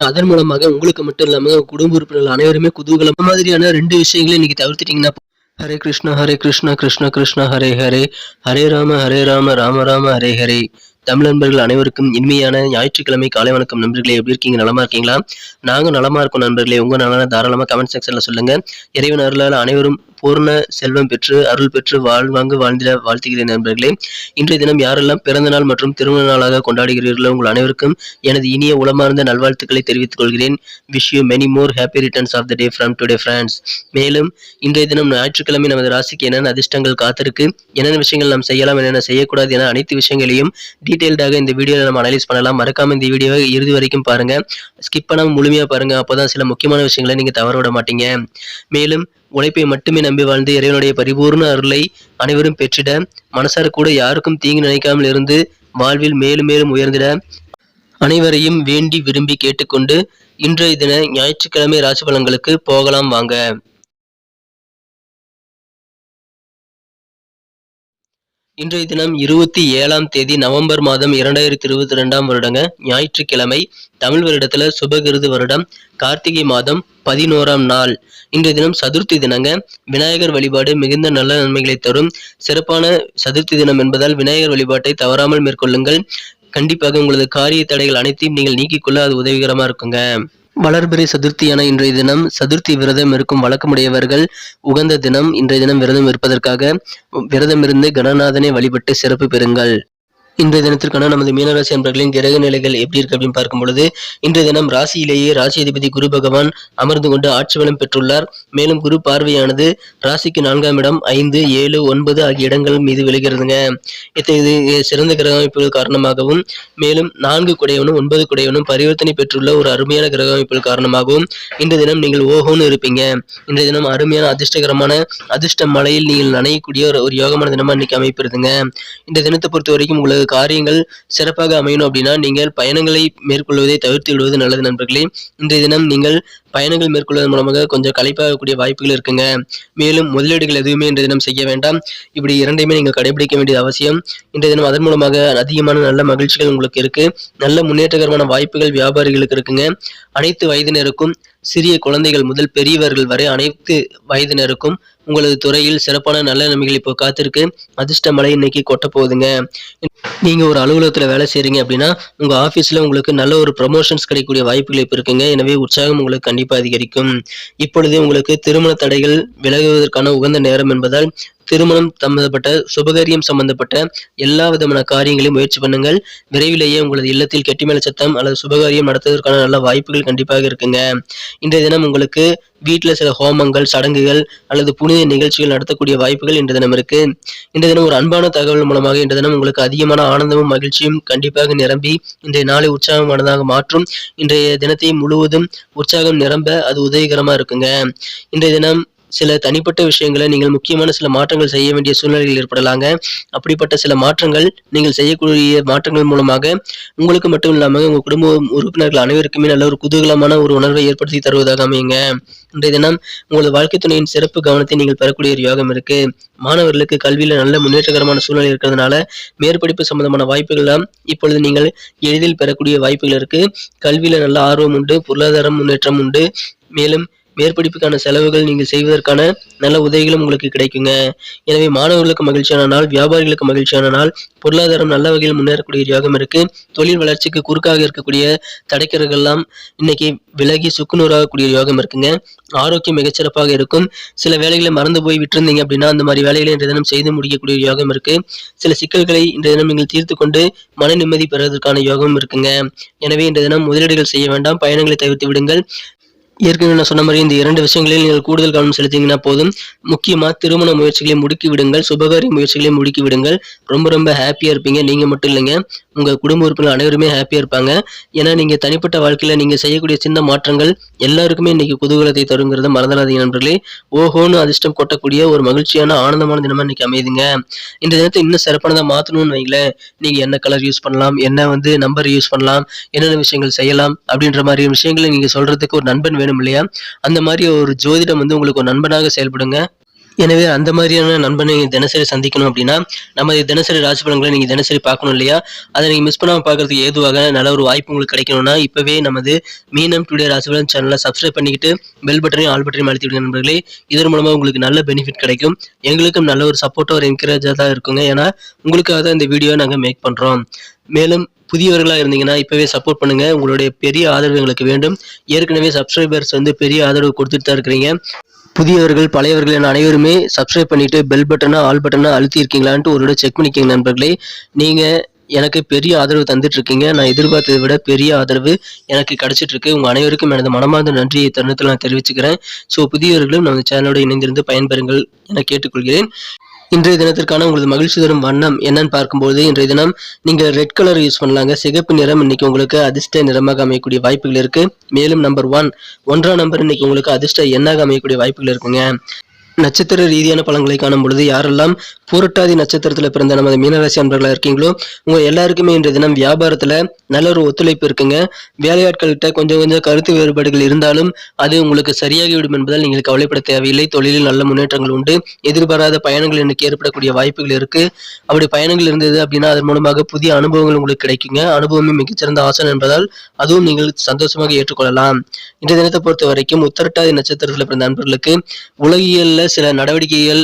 அதன் மூலமாக உங்களுக்கு மட்டும் இல்லாம குடும்ப உறுப்பினர்கள் அனைவருமே குதூகலம் மாதிரியான 2 விஷயங்களை இன்னைக்கு தவிர்த்துட்டீங்கன்னா ஹரே கிருஷ்ணா கிருஷ்ண கிருஷ்ண ஹரே ஹரே ஹரே ராம ராம ராம ஹரே ஹரே. தமிழ் நண்பர்கள் அனைவருக்கும் இனிமையான ஞாயிற்றுக்கிழமை காலை வணக்கம் நண்பர்களே. எப்படி இருக்கீங்க? நலமா இருக்கீங்களா? நாங்க நலமா இருக்கோம் நண்பர்களே. உங்க நலன தாராளமா கமெண்ட் செக்ஷன்ல சொல்லுங்க. இறைவன் அருளால் அனைவரும் பூர்ண செல்வம் பெற்று அருள் பெற்று வாழ்வாங்கு வாழ்ந்திட வாழ்த்துகிறேன் நண்பர்களே. இன்றைய தினம் யாரெல்லாம் பிறந்த நாள் மற்றும் திருமண நாளாக கொண்டாடுகிறீர்களோ உங்கள் அனைவருக்கும் எனது இனிய உளமார்ந்த நல்வாழ்த்துக்களை தெரிவித்துக் கொள்கிறேன். Wish you many more happy returns of the day from today friends. மேலும் இன்றைய தினம் ஞாயிற்றுக்கிழமை நமது ராசிக்கு என்னென்ன அதிர்ஷ்டங்கள் காத்திருக்கு, என்னென்ன விஷயங்கள் நாம் செய்யலாம், என்னென்ன செய்யக்கூடாது என அனைத்து விஷயங்களையும் டீடைல்டாக இந்த வீடியோவில் நம்ம அனலைஸ் பண்ணலாம். மறக்காம இந்த வீடியோவை இறுதி வரைக்கும் பாருங்க. ஸ்கிப் பண்ணாம முழுமையா பாருங்க. அப்போதான் சில முக்கியமான விஷயங்களை நீங்க தவற விட மாட்டீங்க. மேலும் உழைப்பை மட்டுமே நம்பி வாழ்ந்து இறைவனுடைய பரிபூர்ண அருளை அனைவரும் பெற்றிட, மனசார கூட யாருக்கும் தீங்கு நினைக்காமல் இருந்து வாழ்வில் மேலும் மேலும் உயர்ந்திட அனைவரையும் வேண்டி விரும்பி கேட்டுக்கொண்டு இன்றைய தின ஞாயிற்றுக்கிழமை ராசி பலன்களுக்கு போகலாம் வாங்க. இன்றைய தினம் 27ஆம் தேதி நவம்பர் மாதம் 2022ஆம் வருடங்க ஞாயிற்றுக்கிழமை. தமிழ் வருடத்துல சுபகிருது வருடம் கார்த்திகை மாதம் 11ஆம் நாள். இன்றைய தினம் சதுர்த்தி தினங்க. விநாயகர் வழிபாடு மிகுந்த நல்ல நன்மைகளை தரும் சிறப்பான சதுர்த்தி தினம் என்பதால் விநாயகர் வழிபாட்டை தவறாமல் மேற்கொள்ளுங்கள். கண்டிப்பாக உங்களது காரிய தடைகள் அனைத்தையும் நீங்கள் நீக்கிக்கொள்ள அது உதவிகரமா இருக்குங்க. வளர்பிறை சதுர்த்தியான இன்றைய தினம் சதுர்த்தி விரதம் இருக்கும் வழக்கமுடையவர்கள் உகந்த தினம். இன்றைய தினம் விரதம் இருப்பதற்காக விரதமிருந்து கணநாதனை வழிபட்டு சிறப்பு பெறுங்கள். இன்றைய தினத்திற்கான நமது மீனராசி அன்பர்களின் கிரக நிலைகள் எப்படி இருக்கு அப்படின்னு பார்க்கும் பொழுது, இன்றைய தினம் ராசியிலேயே ராசி அதிபதி குரு பகவான் அமர்ந்து கொண்டு ஆட்சி பலம் பெற்றுள்ளார். மேலும் குரு பார்வையானது ராசிக்கு 4ஆம் இடம், 5, 7, 9 ஆகிய இடங்கள் மீது விழுகிறதுங்க. இது சிறந்த கிரக அமைப்புகள் காரணமாகவும், மேலும் 4 குடையவனும் 9 குடையவனும் பரிவர்த்தனை பெற்றுள்ள ஒரு அருமையான கிரக அமைப்புகள் காரணமாகவும் இன்றைய தினம் நீங்கள் ஓஹோன்னு இருப்பீங்க. இன்றைய தினம் அருமையான அதிர்ஷ்டகரமான அதிர்ஷ்ட மலையில் நீங்கள் நனையக்கூடிய ஒரு யோகமான தினமா இன்னைக்கு அமைப்பிருதுங்க. இந்த தினத்தை பொறுத்த வரைக்கும் உங்களுக்கு காரியங்கள் சிறப்பாக அமையணும் அப்படின்னா நீங்கள் பயணங்களை மேற்கொள்வதை தவிர்த்து விடுவது நல்லது நண்பர்களே. இன்றைய தினம் நீங்கள் பயணங்கள் மேற்கொள்வதன் மூலமாக கொஞ்சம் களைப்பாகக்கூடிய வாய்ப்புகள் இருக்குங்க. மேலும் முதலீடுகள் எதுவுமே இன்றைய தினம் செய்ய வேண்டாம். இப்படி இரண்டையுமே நீங்கள் கடைபிடிக்க வேண்டியது அவசியம். இன்றைய தினம் அதன் மூலமாக அதிகமான நல்ல மகிழ்ச்சிகள் உங்களுக்கு இருக்கு. நல்ல முன்னேற்றகரமான வாய்ப்புகள் வியாபாரிகளுக்கு இருக்குங்க. அனைத்து வயதினருக்கும் சிறிய குழந்தைகள் முதல் பெரியவர்கள் வரை அனைத்து வயதினருக்கும் உங்களது துறையில் சிறப்பான நல்ல நன்மைகள் இப்போ காத்திருக்கு. அதிர்ஷ்ட மழை இன்னைக்கு கொட்ட போகுதுங்க. நீங்க ஒரு அலுவலகத்துல வேலை செய்றீங்க அப்படின்னா உங்க ஆபீஸ்ல உங்களுக்கு நல்ல ஒரு ப்ரமோஷன்ஸ் கிடைக்கக்கூடிய வாய்ப்புகள் இப்ப இருக்குங்க. எனவே உற்சாகம் உங்களுக்கு கண்டிப்பா அதிகரிக்கும். இப்பொழுது உங்களுக்கு திருமண தடைகள் விலகுவதற்கான உகந்த நேரம் என்பதால் திருமணம் சம்பந்தப்பட்ட சுபகாரியம் சம்பந்தப்பட்ட எல்லா விதமான காரியங்களையும் முயற்சி பண்ணுங்கள். விரைவிலேயே உங்களது இல்லத்தில் கெட்டிமேள சத்தம் அல்லது சுபகாரியம் நடத்துவதற்கான நல்ல வாய்ப்புகள் கண்டிப்பாக இருக்குங்க. இன்றைய தினம் உங்களுக்கு வீட்டில் சில ஹோமங்கள், சடங்குகள் அல்லது புனித நிகழ்ச்சிகள் நடத்தக்கூடிய வாய்ப்புகள் இன்றைய தினம் இருக்கு. இன்றைய தினம் ஒரு அன்பான தகவல் மூலமாக இன்றைய தினம் உங்களுக்கு அதிகமான ஆனந்தமும் மகிழ்ச்சியும் கண்டிப்பாக நிரம்பி இன்றைய நாளை உற்சாகமானதாக மாற்றும். இன்றைய தினத்தை முழுவதும் உற்சாகம் நிரம்ப அது உதவிகரமா இருக்குங்க. இன்றைய தினம் சில தனிப்பட்ட விஷயங்களை நீங்கள் முக்கியமான சில மாற்றங்கள் செய்ய வேண்டிய சூழ்நிலைகள் ஏற்படலாங்க. அப்படிப்பட்ட சில மாற்றங்கள் நீங்கள் செய்யக்கூடிய மாற்றங்கள் மூலமாக உங்களுக்கு மட்டும் இல்லாமல் உங்கள் குடும்ப உறுப்பினர்கள் அனைவருக்குமே நல்ல ஒரு குதூகலமான ஒரு உணர்வை ஏற்படுத்தி தருவதாக அமையுங்க. இன்றைய தினம் உங்களது வாழ்க்கை துணையின் சிறப்பு கவனத்தை நீங்கள் பெறக்கூடிய ஒரு யோகம் இருக்கு. மாணவர்களுக்கு கல்வியில நல்ல முன்னேற்றகரமான சூழ்நிலை இருக்கிறதுனால மேற்படிப்பு சம்பந்தமான வாய்ப்புகள் எல்லாம் இப்பொழுது நீங்கள் எளிதில் பெறக்கூடிய வாய்ப்புகள் இருக்கு. கல்வியில நல்ல ஆர்வம் உண்டு, பொருளாதார முன்னேற்றம் உண்டு. மேலும் மேற்படிப்புக்கான செலவுகள் நீங்கள் செய்வதற்கான நல்ல உதவிகளும் உங்களுக்கு கிடைக்குங்க. எனவே மாணவர்களுக்கு மகிழ்ச்சியான நாள், வியாபாரிகளுக்கு மகிழ்ச்சியான நாள், பொருளாதாரம் நல்ல வகையில் முன்னேறக்கூடிய யோகம் இருக்கு. தொழில் வளர்ச்சிக்கு குறுக்காக இருக்கக்கூடிய தடைக்கர்கள் எல்லாம் இன்னைக்கு விலகி சுக்குநூறாகக்கூடிய யோகம் இருக்குங்க. ஆரோக்கியம் மிகச்சிறப்பாக இருக்கும். சில வேலைகளை மறந்து போய் விட்டுருந்தீங்க அப்படின்னா அந்த மாதிரி வேலைகளை இன்றைய தினம் செய்து முடிக்கக்கூடிய யோகம் இருக்கு. சில சிக்கல்களை இன்றைய தினம் நீங்கள் தீர்த்து கொண்டு மன நிம்மதி பெறுவதற்கான யோகம் இருக்குங்க. எனவே இன்றைய தினம் முதலீடுகள் செய்ய வேண்டாம், பயணங்களை தவிர்த்து விடுங்கள். ஏற்கனவே நான் சொன்ன மாதிரி இந்த 2 விஷயங்களில் நீங்கள் கூடுதல் கவனம் செலுத்திங்கன்னா போதும். முக்கியமா திருமண முயற்சிகளை முடுக்கி விடுங்கள், சுபகாரிய முயற்சிகளை முடுக்கி விடுங்கள். ரொம்ப ஹாப்பியா இருப்பீங்க. நீங்க மட்டும் இல்லைங்க, உங்க குடும்ப உறுப்பினர் அனைவருமே ஹாப்பியா இருப்பாங்க. ஏன்னா நீங்க தனிப்பட்ட வாழ்க்கையில நீங்க செய்யக்கூடிய சின்ன மாற்றங்கள் எல்லாருக்குமே இன்னைக்கு குதூகலத்தை தருங்கிறத மறந்துடாதீங்க நண்பர்களே. ஓஹோன்னு அதிர்ஷ்டம் கொட்டக்கூடிய ஒரு மகிழ்ச்சியான ஆனந்தமான தினமா இன்னைக்கு அமையுதுங்க. இந்த தினத்தை இன்னும் சிறப்பானதா மாத்தணும்னு வைங்களேன். நீங்க என்ன கலர் யூஸ் பண்ணலாம், என்ன நம்பர் யூஸ் பண்ணலாம், என்னென்ன விஷயங்கள் செய்யலாம் அப்படின்ற மாதிரி விஷயங்களை நீங்க சொல்றதுக்கு ஒரு நண்பன் வேணும் இல்லையா? அந்த மாதிரி ஒரு ஜோதிடம் உங்களுக்கு ஒரு நண்பனாக செயல்படுங்க. எனவே அந்த மாதிரியான நண்பனை நீங்க தினசரி சந்திக்கணும் அப்படின்னா, நமது தினசரி ராசி பலன்களை நீங்க தினசரி பார்க்கணும் இல்லையா? அத நீங்க மிஸ் பண்ணாம பார்க்கறதுக்கு ஏதுவாக நல்ல ஒரு வாய்ப்பு உங்களுக்கு கிடைக்கணும்னா, இப்பவே நமது மீனம் டுடே ராசி பலன் சேனல சப்ஸ்கிரைப் பண்ணிக்கிட்டு, பெல் பட்டனையும், ஆல் பட்டனையும் அழுத்தி விடுங்க நண்பர்களே. இதன் மூலமா உங்களுக்கு நல்ல பெனிஃபிட் கிடைக்கும். எங்களுக்கும் நல்ல ஒரு சப்போர்ட்டா, ஒரு என்கரேஜா தான் இருக்குங்க. ஏன்னா, உங்களுக்காக தான் இந்த வீடியோ நாங்க மேக் பண்றோம். மேலும் புதியவர்களா இருந்தீங்கன்னா, இப்பவே சப்போர்ட் பண்ணுங்க. உங்களுடைய பெரிய ஆதரவு எங்களுக்கு வேண்டும். ஏற்கனவே சப்ஸ்கிரைபர்ஸ் பெரிய ஆதரவு குடுத்துட்டு தான் இருக்கிறீங்க. புதியவர்கள், பழையவர்கள் என அனைவருமே சப்ஸ்கிரைப் பண்ணிட்டு பெல் பட்டனா, ஆல் பட்டனா அழுத்தி இருக்கீங்களான்ட்டு ஒரு தடவ செக் பண்ணிக்கங்க நண்பர்களே. நீங்க எனக்கு பெரிய ஆதரவு தந்துட்டு இருக்கீங்க. நான் எதிர்பார்த்ததை விட பெரிய ஆதரவு எனக்கு கிடைச்சிட்டு இருக்கு. உங்க அனைவருக்கும் எனது மனமார்ந்த நன்றியை தருணத்தில் நான் தெரிவிச்சுக்கிறேன். புதியவர்களும் நம்ம சேனலோடு இணைந்திருந்து பயன்பெறுங்கள் என கேட்டுக்கொள்கிறேன். இன்றைய தினத்திற்கான உங்களது மகிழ்ச்சி தரும் வண்ணம் என்னன்னு பார்க்கும்போது, இன்றைய தினம் நீங்க ரெட் கலர் யூஸ் பண்ணலாங்க. சிகப்பு நிறம் இன்னைக்கு உங்களுக்கு அதிர்ஷ்ட நிறமாக அமையக்கூடிய வாய்ப்புகள் இருக்கு. மேலும் நம்பர் 1 நம்பர் இன்னைக்கு உங்களுக்கு அதிர்ஷ்ட எண்ணாக அமையக்கூடிய வாய்ப்புகள் இருக்குங்க. நட்சத்திர ரீதியான பலன்களை காணும் பொழுது, யாரெல்லாம் பூரட்டாதி நட்சத்திரத்துல பிறந்த நமது மீனராசி அன்பர்களா இருக்கீங்களோ, உங்க எல்லாருக்குமே இன்றைய தினம் வியாபாரத்துல நல்ல ஒரு ஒத்துழைப்பு இருக்குங்க. வேலையாட்கள்கிட்ட கொஞ்சம் கருத்து வேறுபாடுகள் இருந்தாலும் அது உங்களுக்கு சரியாகிவிடும் என்பதால் நீங்கள் கவலைப்பட தேவையில்லை. தொழிலில் நல்ல முன்னேற்றங்கள் உண்டு. எதிர்பாராத பயணங்கள் இன்னைக்கு ஏற்படக்கூடிய வாய்ப்புகள் இருக்கு. அப்படி பயணங்கள் இருந்தது அப்படின்னா, அதன் மூலமாக புதிய அனுபவங்கள் உங்களுக்கு கிடைக்குங்க. அனுபவமே மிகச்சிறந்த ஆசனம் என்பதால் அதுவும் நீங்கள் சந்தோஷமாக ஏற்றுக்கொள்ளலாம். இன்றைய தினத்தை பொறுத்த வரைக்கும் உத்திரட்டாதி நட்சத்திரத்துல பிறந்த நண்பர்களுக்கு உலகியல்ல சில நடவடிக்கைகள்,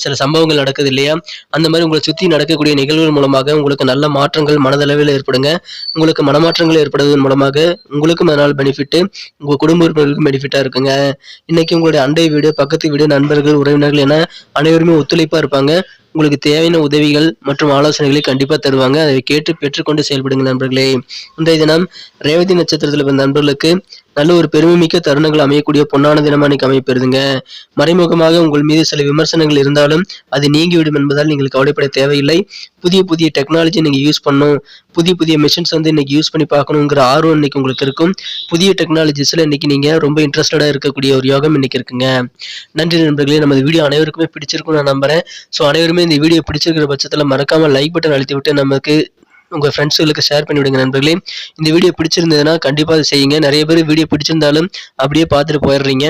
சில சம்பவங்கள் நடக்குது இல்லையா? அந்த மாதிரி உங்களை சுத்தி நடக்கக்கூடிய நிகழ்வுகள் மூலமாக உங்களுக்கு நல்ல மாற்றங்கள் மனதளவில் ஏற்படுங்க. உங்களுக்கு மனமாற்றங்கள் ஏற்படுவதன் மூலமாக உங்களுக்கும் அதனால் பெனிஃபிட், உங்க குடும்ப உறுப்பினர்களுக்கும் பெனிஃபிட்டா இருக்குங்க. இன்னைக்கு உங்களுடைய அண்டை வீடு, பக்கத்து வீடு, நண்பர்கள், உறவினர்கள் என அனைவருமே ஒத்துழைப்பா இருப்பாங்க. உங்களுக்கு தேவையான உதவிகள் மற்றும் ஆலோசனைகளை கண்டிப்பா தருவாங்க. அதை கேட்டு பெற்றுக்கொண்டு செயல்படுங்க நண்பர்களே. இன்றைய தினம் ரேவதி நட்சத்திரத்தில் பிறந்த நண்பர்களுக்கு நல்ல ஒரு பெருமைமிக்க தருணங்கள் அமையக்கூடிய பொன்னான தினமா இன்னைக்கு அமைப்பெறுதுங்க. மறைமுகமாக உங்கள் மீது சில விமர்சனங்கள் இருந்தாலும் அது நீங்கிவிடும் என்பதால் நீங்கள் கவலைப்பட தேவையில்லை. புதிய டெக்னாலஜி நீங்க யூஸ் பண்ணணும், புதிய மிஷின்ஸ் இன்னைக்கு யூஸ் பண்ணி பார்க்கணுங்கிற ஆர்வம் இன்னைக்கு உங்களுக்கு இருக்கும். புதிய டெக்னாலஜிஸ்ல இன்னைக்கு நீங்க ரொம்ப இன்ட்ரெஸ்டடா இருக்கக்கூடிய ஒரு யோகம் இன்னைக்கு இருக்குங்க. நன்றி நண்பர்களே. நமது வீடியோ அனைவருக்குமே பிடிச்சிருக்கும் நான் நம்புறேன். அனைவருமே இந்த வீடியோ பிடிச்சிருக்கிற பட்சத்துல மறக்காம லைக் பட்டன் அழுத்தி விட்டு நமக்கு உங்க ஃப்ரெண்ட்ஸ்களுக்கு ஷேர் பண்ணி விடுங்க நண்பர்களே. இந்த வீடியோ பிடிச்சிருந்ததுன்னா கண்டிப்பா அதை செய்யுங்க. நிறைய பேர் வீடியோ பிடிச்சிருந்தாலும் அப்படியே பார்த்துட்டு போயிடுறீங்க.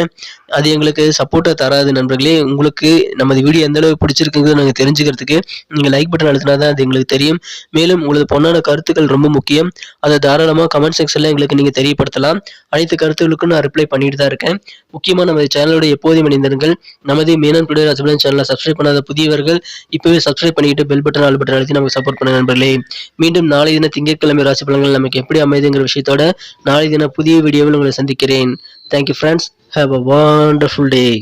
அது எங்களுக்கு சப்போர்ட்டா தராது நண்பர்களே. உங்களுக்கு நமது வீடியோ எந்த அளவுக்கு பிடிச்சிருக்குங்கிறது நாங்கள் தெரிஞ்சுக்கிறதுக்கு நீங்க லைக் பட்டன் அழுத்தினா தான் அது எங்களுக்கு தெரியும். மேலும் உங்களது பொன்னான கருத்துக்கள் ரொம்ப முக்கியம். அதை தாராளமாக கமெண்ட் செக்ஷன்ல எங்களுக்கு நீங்க தெரியப்படுத்தலாம். அனைத்து கருத்துக்களுக்கும் நான் ரிப்ளை பண்ணிட்டு தான் இருக்கேன். முக்கியமா நமது சேனலோட எப்போதும் இணைந்திருங்கள். நமது மீனம் டுடே ராசி பலன் சேனலை சப்ஸ்கிரைப் பண்ணாத புதியவர்கள் இப்பவே சப்ஸ்கிரைப் பண்ணிட்டு பெல் பட்டன், ஆல் பட்டன் அழுத்தி நமக்கு சப்போர்ட் பண்ண நண்பர்களே. மீண்டும் நாளை தின திங்கட்கிழமை ராசி பலன்கள் நமக்கு எப்படி அமைதுங்கிற விஷயத்தோட நாளை தின புதிய வீடியோவில் உங்களை சந்திக்கிறேன். Thank you friends. Have a wonderful day.